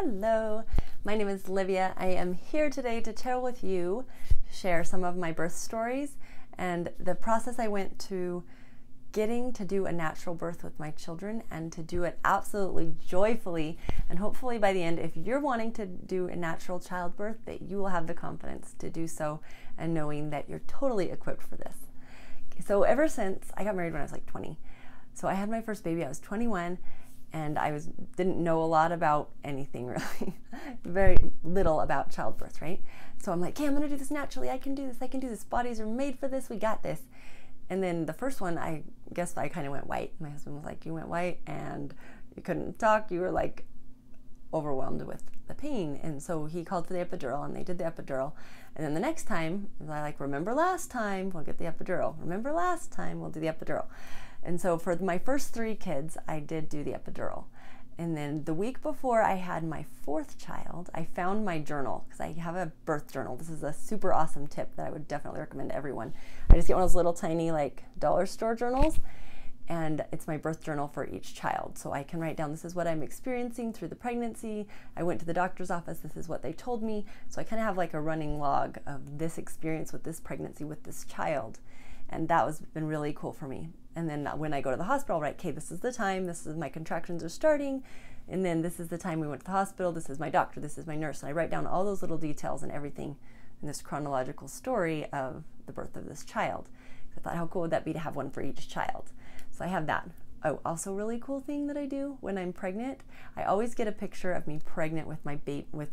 Hello, my name is Livia. I am here today to share some of my birth stories and the process I went to getting to do a natural birth with my children and to do it absolutely joyfully. And hopefully by the end, if you're wanting to do a natural childbirth, that you will have the confidence to do so and knowing that you're totally equipped for this. So ever since I got married when I was like 20, so I had my first baby, I was 21, and I didn't know a lot about anything really, very little about childbirth, right? So I'm like, hey, I'm gonna do this naturally, I can do this, bodies are made for this, we got this. And then the first one, I guess I kind of went white. My husband was like, you went white and you couldn't talk, you were like overwhelmed with the pain. And so he called for the epidural and they did the epidural. And then the next time, I like, remember last time, we'll get the epidural. Remember last time, we'll do the epidural. And so for my first 3 kids, I did do the epidural. And then the week before I had my 4th child, I found my journal because I have a birth journal. This is a super awesome tip that I would definitely recommend to everyone. I just get one of those little tiny like dollar store journals, and it's my birth journal for each child. So I can write down, this is what I'm experiencing through the pregnancy. I went to the doctor's office, this is what they told me. So I kind of have like a running log of this experience with this pregnancy with this child. And that was been really cool for me. And then when I go to the hospital, I'll write, okay, this is the time, this is my contractions are starting, and then this is the time we went to the hospital, this is my doctor, this is my nurse. And I write down all those little details and everything in this chronological story of the birth of this child. I thought, how cool would that be to have one for each child? So I have that. Oh, also really cool thing that I do when I'm pregnant, I always get a picture of me pregnant with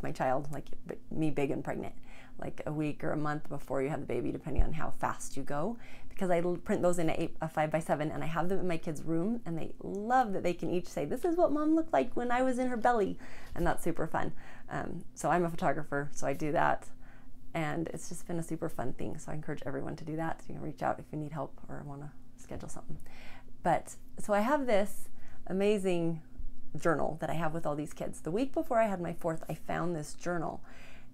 my child, like me big and pregnant, like a week or a month before you have the baby, depending on how fast you go, because I print those in a 5x7 and I have them in my kids' room, and they love that they can each say, this is what mom looked like when I was in her belly, and that's super fun. So I'm a photographer, so I do that, and it's just been a super fun thing, so I encourage everyone to do that. So you can reach out if you need help or want to schedule something. But so I have this amazing journal that I have with all these kids. The week before I had my 4th, I found this journal,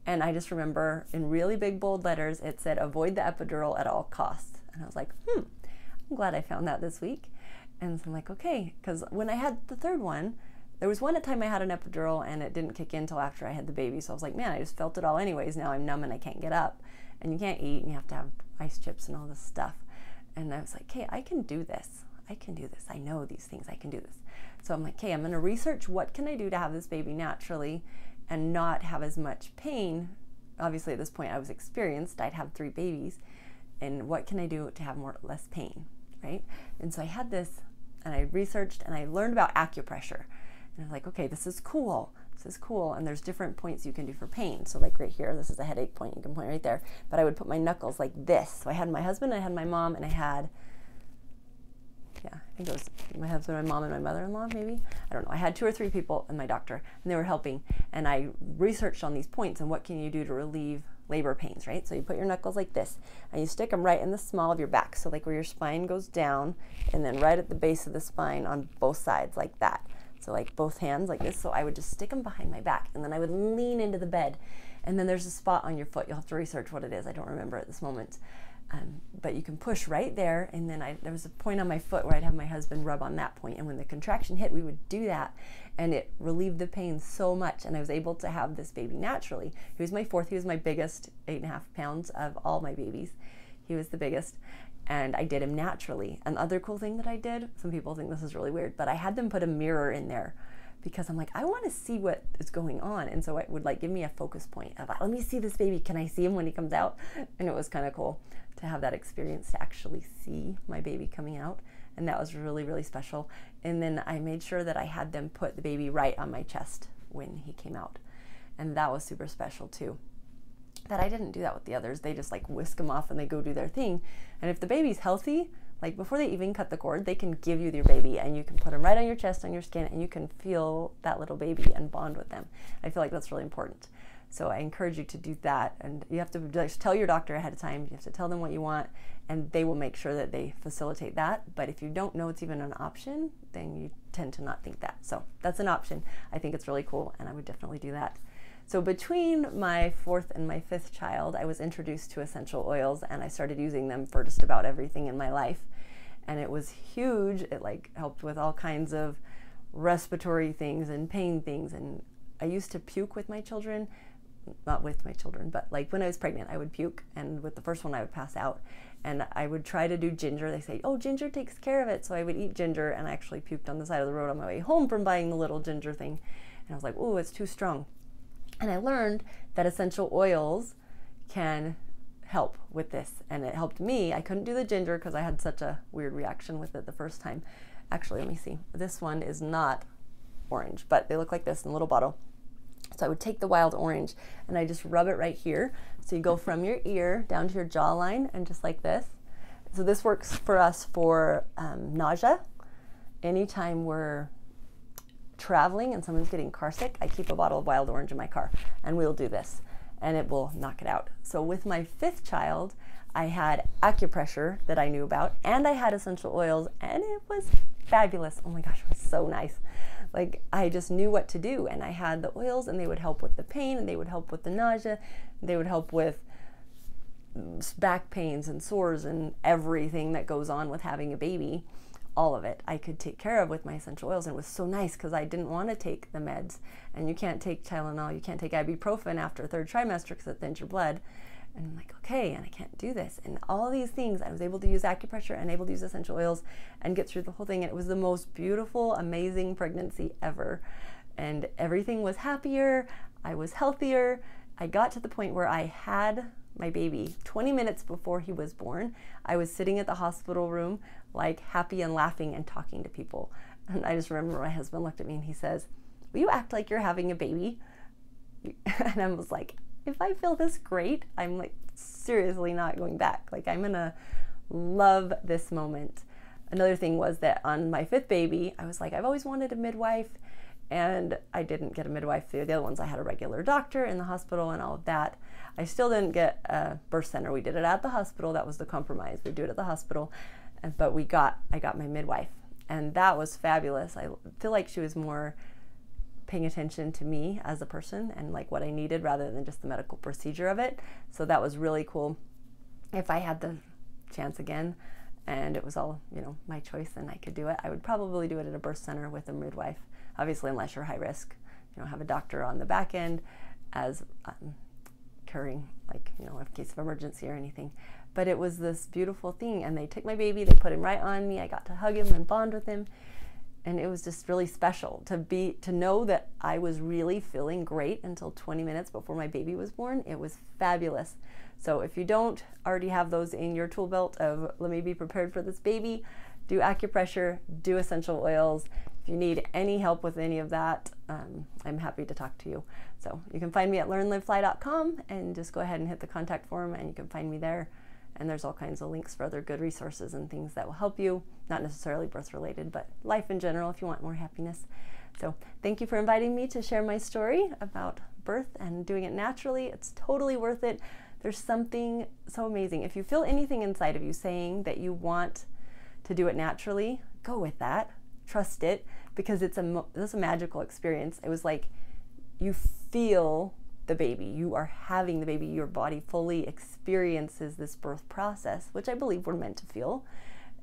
and I just remember in really big bold letters it said, avoid the epidural at all costs. And I was like, I'm glad I found that this week. And so I'm like, okay, because when I had the 3rd one, there was one time I had an epidural and it didn't kick in until after I had the baby. So I was like, man, I just felt it all anyways. Now I'm numb and I can't get up, and you can't eat and you have to have ice chips and all this stuff. And I was like, hey, I can do this. I can do this. I know these things. I can do this. So I'm like, okay, I'm going to research what can I do to have this baby naturally and not have as much pain. Obviously at this point I was experienced. I'd have 3 babies. And what can I do to have less pain, right? And so I had this, and I researched and I learned about acupressure. And I was like, okay, this is cool. This is cool. And there's different points you can do for pain. So like right here, this is a headache point. You can point right there. But I would put my knuckles like this. So I had my husband, I had my mom, and I had, I think it was my husband, my mom, and my mother-in-law, maybe. I don't know. I had 2 or 3 people and my doctor, and they were helping. And I researched on these points and what can you do to relieve labor pains, right? So you put your knuckles like this, and you stick them right in the small of your back. So like where your spine goes down, and then right at the base of the spine on both sides, like that. So like both hands like this. So I would just stick them behind my back, and then I would lean into the bed. And then there's a spot on your foot. You'll have to research what it is. I don't remember at this moment. But you can push right there, and then there was a point on my foot where I'd have my husband rub on that point, and when the contraction hit, we would do that, and it relieved the pain so much, and I was able to have this baby naturally. He was my 4th. He was my biggest, 8.5 pounds of all my babies. He was the biggest, and I did him naturally. And the other cool thing that I did, some people think this is really weird, but I had them put a mirror in there, because I'm like, I want to see what is going on. And so it would like give me a focus point of, let me see this baby. Can I see him when he comes out? And it was kind of cool to have that experience to actually see my baby coming out. And that was really, really special. And then I made sure that I had them put the baby right on my chest when he came out. And that was super special too. That I didn't do that with the others. They just like whisk them off and they go do their thing. And if the baby's healthy, like before they even cut the cord, they can give you your baby, and you can put them right on your chest, on your skin, and you can feel that little baby and bond with them. I feel like that's really important. So I encourage you to do that, and you have to just tell your doctor ahead of time. You have to tell them what you want, and they will make sure that they facilitate that. But if you don't know it's even an option, then you tend to not think that. So that's an option. I think it's really cool, and I would definitely do that. So between my 4th and my 5th child, I was introduced to essential oils, and I started using them for just about everything in my life. And it was huge. It like helped with all kinds of respiratory things and pain things and I used to puke with my children, not with my children, but like when I was pregnant, I would puke, and with the first one I would pass out, and I would try to do ginger. They say, oh, ginger takes care of it. So I would eat ginger, and I actually puked on the side of the road on my way home from buying the little ginger thing. And I was like, oh, it's too strong. And I learned that essential oils can help with this, and it helped me. I couldn't do the ginger because I had such a weird reaction with it the first time. Actually, let me see. This one is not orange, but they look like this in a little bottle. So I would take the wild orange and I just rub it right here. So you go from your ear down to your jawline and just like this. So this works for us for nausea. Anytime we're traveling and someone's getting car sick, I keep a bottle of wild orange in my car and we'll do this and it will knock it out. So with my 5th child, I had acupressure that I knew about, and I had essential oils, and it was fabulous. Oh my gosh, it was so nice. Like, I just knew what to do, and I had the oils, and they would help with the pain, and they would help with the nausea, they would help with back pains and sores and everything that goes on with having a baby. All of it I could take care of with my essential oils, and it was so nice because I didn't want to take the meds, and you can't take Tylenol, you can't take ibuprofen after 3rd trimester because it thins your blood. And I'm like, okay, and I can't do this. And all these things, I was able to use acupressure and able to use essential oils and get through the whole thing. And it was the most beautiful, amazing pregnancy ever. And everything was happier. I was healthier. I got to the point where I had my baby 20 minutes before he was born. I was sitting at the hospital room, like happy and laughing and talking to people. And I just remember my husband looked at me and he says, will you act like you're having a baby? And I was like, if I feel this great, I'm like seriously not going back. Like, I'm gonna love this moment. Another thing was that on my 5th baby, I was like, I've always wanted a midwife, and I didn't get a midwife. The other ones, I had a regular doctor in the hospital and all of that. I still didn't get a birth center. We did it at the hospital. That was the compromise. We do it at the hospital, but I got my midwife, and that was fabulous. I feel like she was more paying attention to me as a person and like what I needed rather than just the medical procedure of it. So that was really cool. If I had the chance again and it was all, you know, my choice and I could do it, I would probably do it at a birth center with a midwife, obviously, unless you're high risk, you know, have a doctor on the back end as curing, like, you know, in case of emergency or anything. But it was this beautiful thing, and they took my baby, they put him right on me, I got to hug him and bond with him. And it was just really special to know that I was really feeling great until 20 minutes before my baby was born. It was fabulous. So if you don't already have those in your tool belt of, let me be prepared for this baby, do acupressure, do essential oils. If you need any help with any of that, I'm happy to talk to you. So you can find me at learnlivefly.com and just go ahead and hit the contact form and you can find me there. And there's all kinds of links for other good resources and things that will help you, not necessarily birth related, but life in general if you want more happiness. So thank you for inviting me to share my story about birth and doing it naturally. It's totally worth it. There's something so amazing. If you feel anything inside of you saying that you want to do it naturally, go with that. Trust it, because it's a magical experience. It was like you feel the baby, you are having the baby, your body fully experiences this birth process, which I believe we're meant to feel.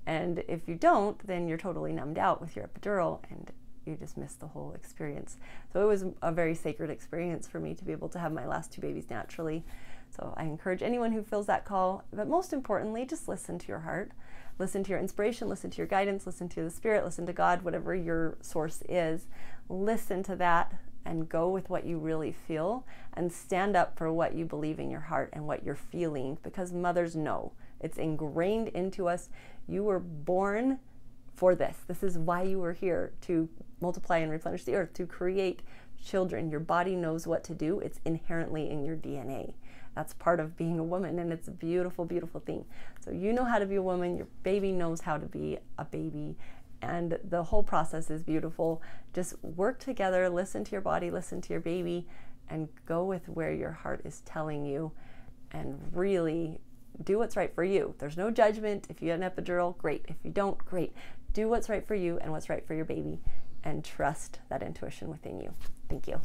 And if you don't, then you're totally numbed out with your epidural and you just miss the whole experience. So it was a very sacred experience for me to be able to have my last 2 babies naturally. So I encourage anyone who feels that call, but most importantly, just listen to your heart, listen to your inspiration, listen to your guidance, listen to the Spirit, listen to God, whatever your source is. Listen to that and go with what you really feel and stand up for what you believe in your heart and what you're feeling, because mothers know. It's ingrained into us. You were born for this. This is why you were here, to multiply and replenish the earth, to create children. Your body knows what to do. It's inherently in your DNA. That's part of being a woman, and it's a beautiful, beautiful thing. So you know how to be a woman. Your baby knows how to be a baby. And the whole process is beautiful. Just work together, listen to your body, listen to your baby, and go with where your heart is telling you, and really do what's right for you. There's no judgment. If you get an epidural, great. If you don't, great. Do what's right for you and what's right for your baby, and trust that intuition within you. Thank you.